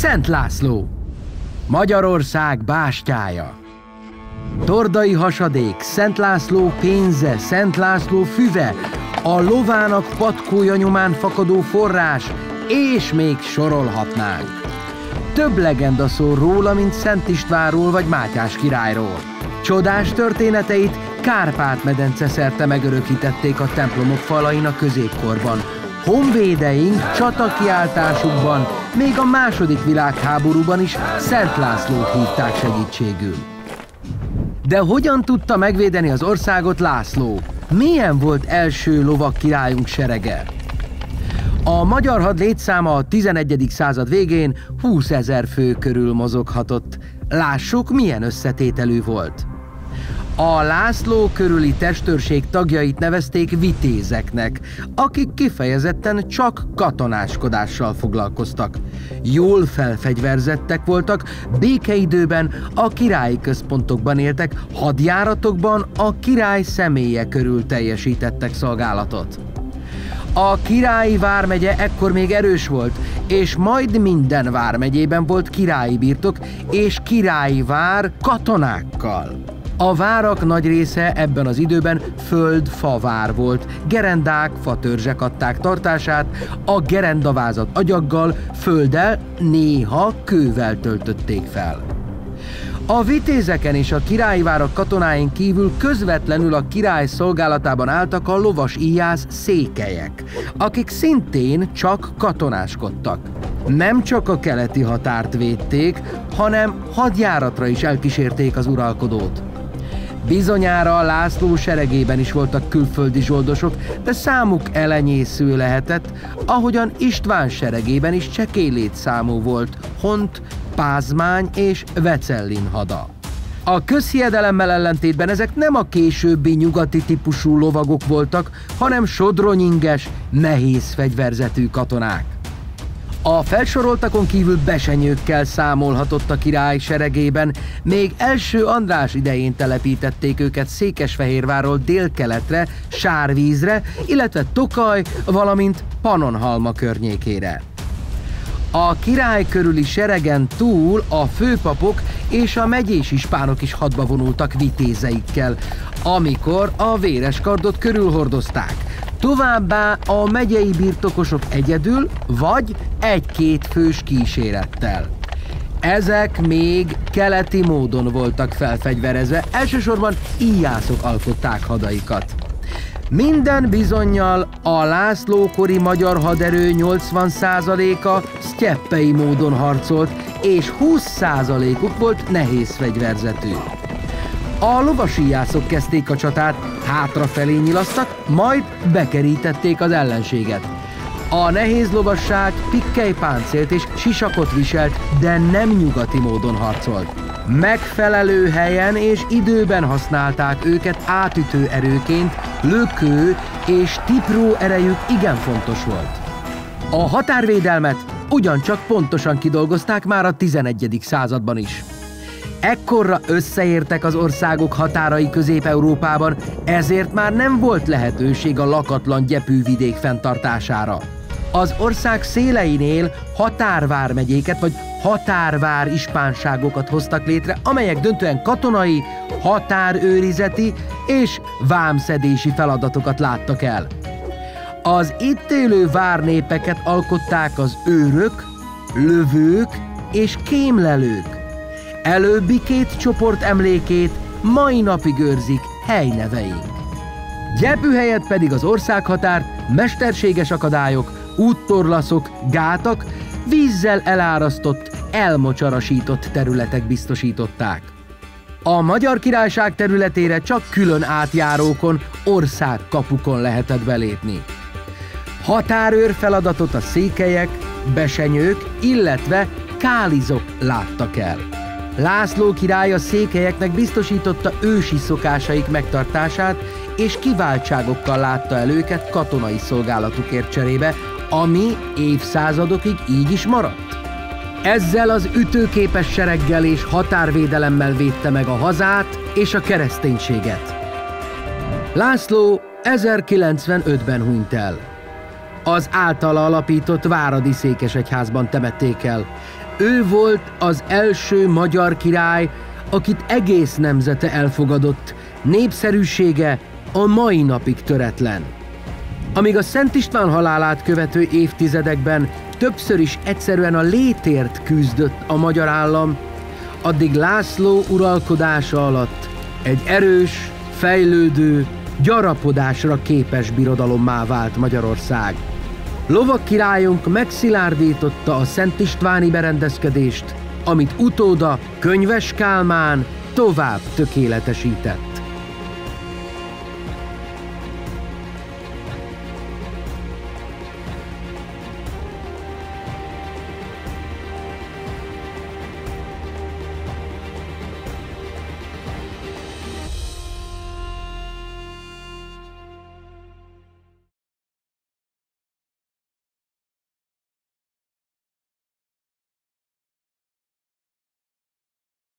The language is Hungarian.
Szent László, Magyarország bástyája. Tordai hasadék, Szent László pénze, Szent László füve, a lovának patkója nyomán fakadó forrás, és még sorolhatnánk. Több legenda szól róla, mint Szent Istvánról vagy Mátyás királyról. Csodás történeteit Kárpát-medence szerte megörökítették a templomok falain a középkorban. Honvédeink csatakiáltásukban, még a második világháborúban is Szent Lászlót hívták segítségül. De hogyan tudta megvédeni az országot László? Milyen volt első lovak királyunk serege? A magyar had létszáma a 11. század végén 20 000 fő körül mozoghatott. Lássuk, milyen összetételű volt. A László körüli testőrség tagjait nevezték vitézeknek, akik kifejezetten csak katonáskodással foglalkoztak. Jól felfegyverzettek voltak, békeidőben a királyi központokban éltek, hadjáratokban a király személye körül teljesítettek szolgálatot. A királyi vármegye ekkor még erős volt, és majd minden vármegyében volt királyi birtok és királyi vár katonákkal. A várak nagy része ebben az időben föld-favár volt, gerendák, fatörzsek adták tartását, a gerendavázat agyaggal, földdel, néha kővel töltötték fel. A vitézeken és a királyi várak katonáin kívül közvetlenül a király szolgálatában álltak a lovas íjász székelyek, akik szintén csak katonáskodtak. Nem csak a keleti határt védték, hanem hadjáratra is elkísérték az uralkodót. Bizonyára a László seregében is voltak külföldi zsoldosok, de számuk elenyésző lehetett, ahogyan István seregében is csekély létszámú volt Hont, Pázmány és Vecellin hada. A közhiedelemmel ellentétben ezek nem a későbbi nyugati típusú lovagok voltak, hanem sodronyinges, nehéz fegyverzetű katonák. A felsoroltakon kívül besenyőkkel számolhatott a király seregében, még első András idején telepítették őket Székesfehérvárról délkeletre, Sárvízre, illetve Tokaj, valamint Pannonhalma környékére. A király körüli seregen túl a főpapok és a megyés ispánok is hadba vonultak vitézeikkel, amikor a Véreskardot körülhordozták. Továbbá a megyei birtokosok egyedül vagy egy-két fős kísérettel. Ezek még keleti módon voltak felfegyverezve, elsősorban íjászok alkották hadaikat. Minden bizonnyal a László-kori magyar haderő 80%-a sztyeppei módon harcolt, és 20%-uk volt nehéz fegyverzetű. A lovasíjászok kezdték a csatát, hátrafelé nyilasztak, majd bekerítették az ellenséget. A nehéz lovasság pikkelypáncélt és sisakot viselt, de nem nyugati módon harcolt. Megfelelő helyen és időben használták őket átütő erőként, lökő és tipró erejük igen fontos volt. A határvédelmet ugyancsak pontosan kidolgozták már a 11. században is. Ekkorra összeértek az országok határai Közép-Európában, ezért már nem volt lehetőség a lakatlan gyepűvidék fenntartására. Az ország széleinél határvármegyéket vagy határvár ispánságokat hoztak létre, amelyek döntően katonai, határőrizeti és vámszedési feladatokat láttak el. Az itt élő várnépeket alkották az őrök, lövők és kémlelők. Előbbi két csoport emlékét mai napig őrzik helyneveink. Gyepű helyett pedig az országhatárt mesterséges akadályok, úttorlaszok, gátak, vízzel elárasztott, elmocsarasított területek biztosították. A Magyar Királyság területére csak külön átjárókon, országkapukon lehetett belépni. Határőr feladatot a székelyek, besenyők, illetve kálizok láttak el. László király a székelyeknek biztosította ősi szokásaik megtartását, és kiváltságokkal látta el őket katonai szolgálatukért cserébe, ami évszázadokig így is maradt. Ezzel az ütőképes sereggel és határvédelemmel védte meg a hazát és a kereszténységet. László 1095-ben hunyt el. Az általa alapított váradi székesegyházban temették el, Ő volt az első magyar király, akit egész nemzete elfogadott, népszerűsége a mai napig töretlen. Amíg a Szent István halálát követő évtizedekben többször is egyszerűen a létért küzdött a magyar állam, addig László uralkodása alatt egy erős, fejlődő, gyarapodásra képes birodalommá vált Magyarország. Lovagkirályunk megszilárdította a szent istváni berendezkedést, amit utóda Könyves Kálmán tovább tökéletesített.